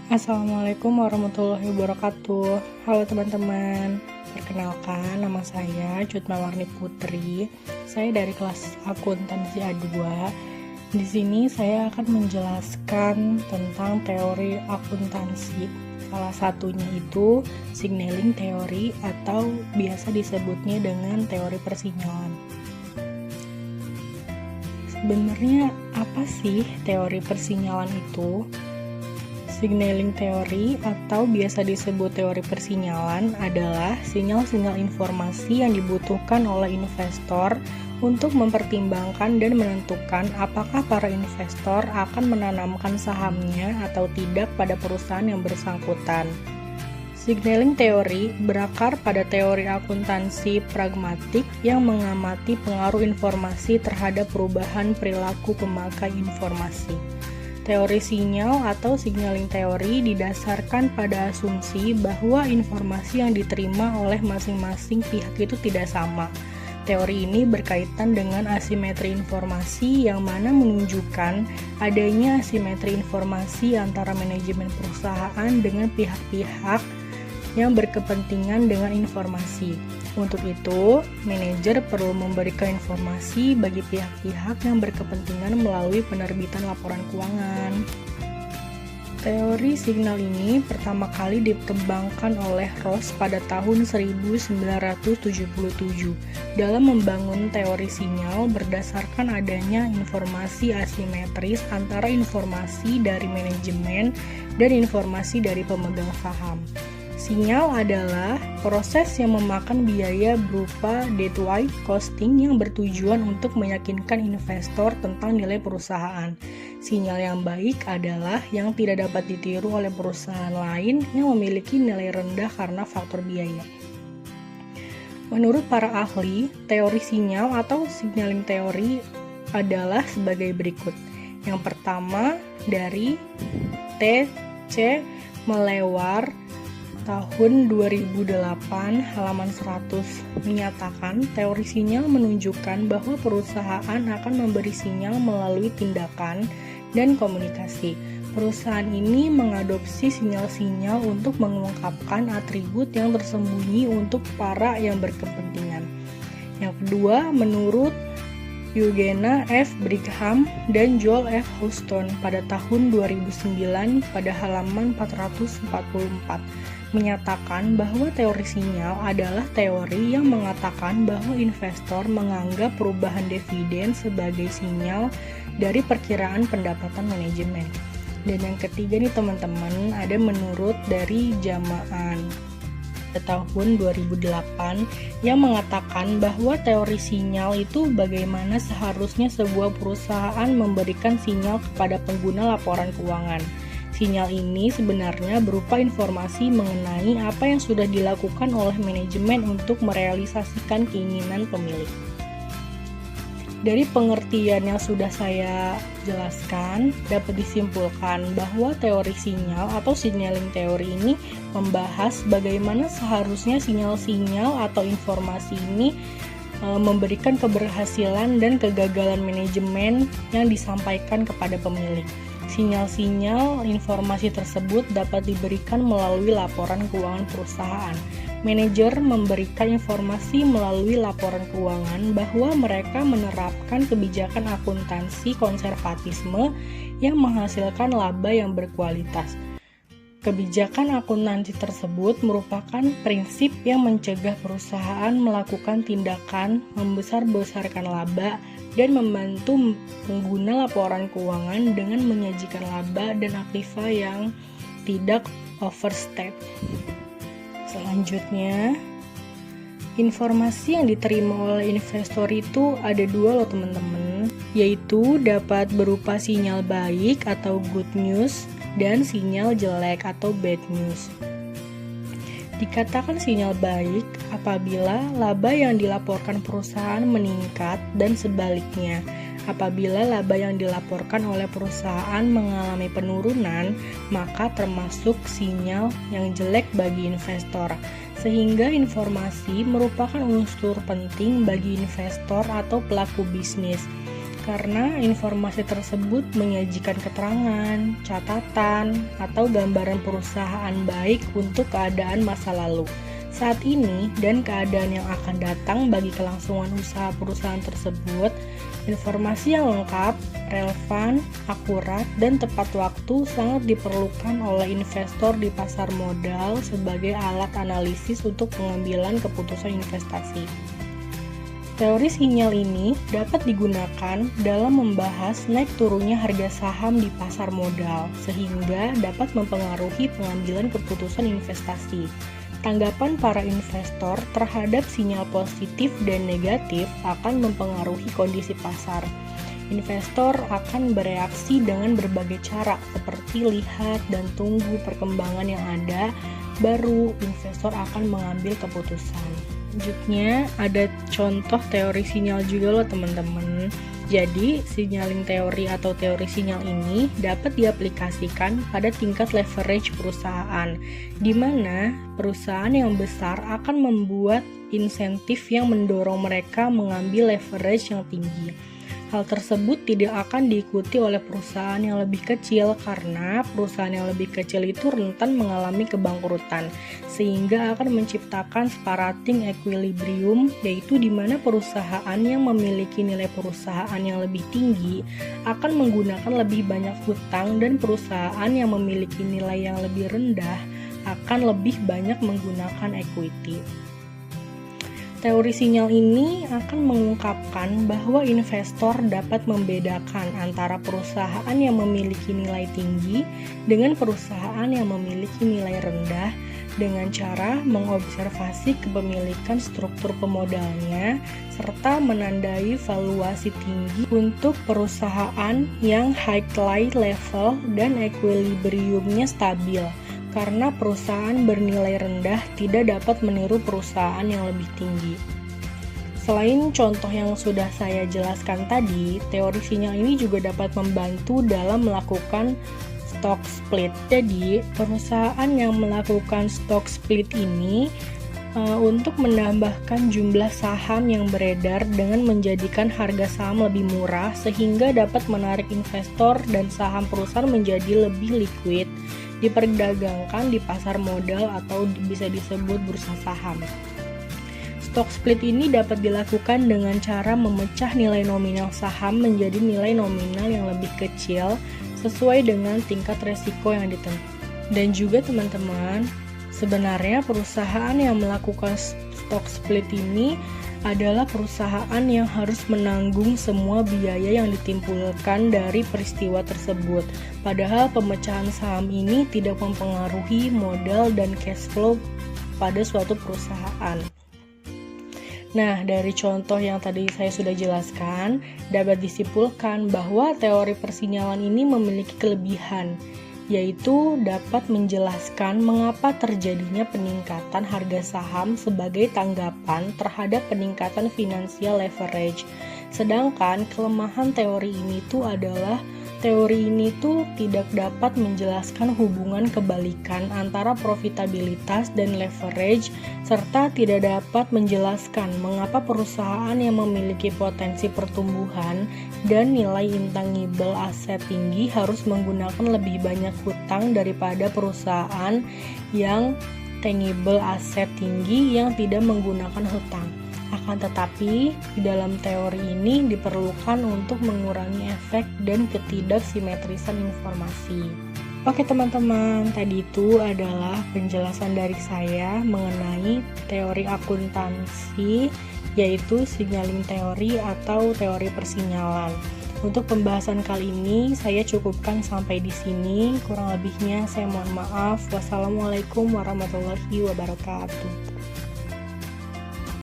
Assalamualaikum warahmatullahi wabarakatuh. Halo teman-teman, perkenalkan nama saya Cutmawarni Putri. Saya dari kelas akuntansi A2. Di sini saya akan menjelaskan tentang teori akuntansi. Salah satunya itu signaling theory atau biasa disebutnya dengan teori persinyalan. Sebenarnya apa sih teori persinyalan itu? Signaling theory atau biasa disebut teori persinyalan adalah sinyal-sinyal informasi yang dibutuhkan oleh investor untuk mempertimbangkan dan menentukan apakah para investor akan menanamkan sahamnya atau tidak pada perusahaan yang bersangkutan. Signaling theory berakar pada teori akuntansi pragmatik yang mengamati pengaruh informasi terhadap perubahan perilaku pemakai informasi. Teori sinyal atau signaling teori didasarkan pada asumsi bahwa informasi yang diterima oleh masing-masing pihak itu tidak sama. Teori ini berkaitan dengan asimetri informasi yang mana menunjukkan adanya asimetri informasi antara manajemen perusahaan dengan pihak-pihak yang berkepentingan dengan informasi. Untuk itu, manajer perlu memberikan informasi bagi pihak-pihak yang berkepentingan melalui penerbitan laporan keuangan. Teori signal ini pertama kali dikembangkan oleh Ross pada tahun 1977 dalam membangun teori sinyal berdasarkan adanya informasi asimetris antara informasi dari manajemen dan informasi dari pemegang saham. Sinyal adalah proses yang memakan biaya berupa deadweight costing yang bertujuan untuk meyakinkan investor tentang nilai perusahaan. Sinyal yang baik adalah yang tidak dapat ditiru oleh perusahaan lain yang memiliki nilai rendah karena faktor biaya. Menurut para ahli, teori sinyal atau signaling teori adalah sebagai berikut. Yang pertama dari T.C. Melewar tahun 2008 halaman 100 menyatakan teori sinyal menunjukkan bahwa perusahaan akan memberi sinyal melalui tindakan dan komunikasi. Perusahaan ini mengadopsi sinyal-sinyal untuk mengungkapkan atribut yang tersembunyi untuk para yang berkepentingan. Yang kedua, menurut Eugene F. Brigham dan Joel F. Houston pada tahun 2009 pada halaman 444 menyatakan bahwa teori sinyal adalah teori yang mengatakan bahwa investor menganggap perubahan dividen sebagai sinyal dari perkiraan pendapatan manajemen. Dan yang ketiga nih teman-teman, ada menurut dari Jamaan tahun 2008 yang mengatakan bahwa teori sinyal itu bagaimana seharusnya sebuah perusahaan memberikan sinyal kepada pengguna laporan keuangan. Sinyal ini sebenarnya berupa informasi mengenai apa yang sudah dilakukan oleh manajemen untuk merealisasikan keinginan pemilik. Dari pengertian yang sudah saya jelaskan, dapat disimpulkan bahwa teori sinyal atau signaling teori ini membahas bagaimana seharusnya sinyal-sinyal atau informasi ini memberikan keberhasilan dan kegagalan manajemen yang disampaikan kepada pemilik. Sinyal-sinyal informasi tersebut dapat diberikan melalui laporan keuangan perusahaan. Manajer memberikan informasi melalui laporan keuangan bahwa mereka menerapkan kebijakan akuntansi konservatisme yang menghasilkan laba yang berkualitas. Kebijakan akuntansi tersebut merupakan prinsip yang mencegah perusahaan melakukan tindakan membesar-besarkan laba dan membantu pengguna laporan keuangan dengan menyajikan laba dan aktiva yang tidak overstep. Selanjutnya, informasi yang diterima oleh investor itu ada dua loh teman-teman, yaitu dapat berupa sinyal baik atau good news dan sinyal jelek atau bad news. Dikatakan sinyal baik apabila laba yang dilaporkan perusahaan meningkat dan sebaliknya. Apabila laba yang dilaporkan oleh perusahaan mengalami penurunan, maka termasuk sinyal yang jelek bagi investor. Sehingga informasi merupakan unsur penting bagi investor atau pelaku bisnis. karena informasi tersebut menyajikan keterangan, catatan, atau gambaran perusahaan baik untuk keadaan masa lalu, saat ini, dan keadaan yang akan datang bagi kelangsungan usaha perusahaan tersebut. Informasi yang lengkap, relevan, akurat, dan tepat waktu sangat diperlukan oleh investor di pasar modal sebagai alat analisis untuk pengambilan keputusan investasi. Teori sinyal ini dapat digunakan dalam membahas naik turunnya harga saham di pasar modal, sehingga dapat mempengaruhi pengambilan keputusan investasi. Tanggapan para investor terhadap sinyal positif dan negatif akan mempengaruhi kondisi pasar. Investor akan bereaksi dengan berbagai cara, seperti lihat dan tunggu perkembangan yang ada, baru investor akan mengambil keputusan. Selanjutnya ada contoh teori sinyal juga loh teman-teman. Jadi, signaling teori atau teori sinyal ini dapat diaplikasikan pada tingkat leverage perusahaan, di mana perusahaan yang besar akan membuat insentif yang mendorong mereka mengambil leverage yang tinggi. Hal tersebut tidak akan diikuti oleh perusahaan yang lebih kecil karena perusahaan yang lebih kecil itu rentan mengalami kebangkrutan, sehingga akan menciptakan sparating equilibrium, yaitu di mana perusahaan yang memiliki nilai perusahaan yang lebih tinggi akan menggunakan lebih banyak hutang dan perusahaan yang memiliki nilai yang lebih rendah akan lebih banyak menggunakan equity. Teori sinyal ini akan mengungkapkan bahwa investor dapat membedakan antara perusahaan yang memiliki nilai tinggi dengan perusahaan yang memiliki nilai rendah dengan cara mengobservasi kepemilikan struktur pemodalnya serta menandai valuasi tinggi untuk perusahaan yang high level dan equilibriumnya stabil. Karena perusahaan bernilai rendah tidak dapat meniru perusahaan yang lebih tinggi. Selain contoh yang sudah saya jelaskan tadi, teori sinyal ini juga dapat membantu dalam melakukan stock split. Jadi, perusahaan yang melakukan stock split ini untuk menambahkan jumlah saham yang beredar dengan menjadikan harga saham lebih murah sehingga dapat menarik investor dan saham perusahaan menjadi lebih liquid, diperdagangkan di pasar modal atau bisa disebut bursa saham. Stock split ini dapat dilakukan dengan cara memecah nilai nominal saham menjadi nilai nominal yang lebih kecil sesuai dengan tingkat resiko yang ditentukan. Dan juga teman-teman, sebenarnya perusahaan yang melakukan stock split ini adalah perusahaan yang harus menanggung semua biaya yang ditimbulkan dari peristiwa tersebut. Padahal pemecahan saham ini tidak mempengaruhi modal dan cash flow pada suatu perusahaan. Nah, dari contoh yang tadi saya sudah jelaskan, dapat disimpulkan bahwa teori persinyalan ini memiliki kelebihan, yaitu dapat menjelaskan mengapa terjadinya peningkatan harga saham sebagai tanggapan terhadap peningkatan finansial leverage. Sedangkan kelemahan teori ini adalah teori ini tidak dapat menjelaskan hubungan kebalikan antara profitabilitas dan leverage, serta tidak dapat menjelaskan mengapa perusahaan yang memiliki potensi pertumbuhan dan nilai intangible aset tinggi harus menggunakan lebih banyak hutang daripada perusahaan yang tangible aset tinggi yang tidak menggunakan hutang. Akan tetapi, di dalam teori ini diperlukan untuk mengurangi efek dan ketidaksimetrisan informasi. Oke teman-teman, tadi itu adalah penjelasan dari saya mengenai teori akuntansi, yaitu signaling teori atau teori persinyalan. Untuk pembahasan kali ini saya cukupkan sampai di sini. Kurang lebihnya saya mohon maaf. Wassalamualaikum warahmatullahi wabarakatuh.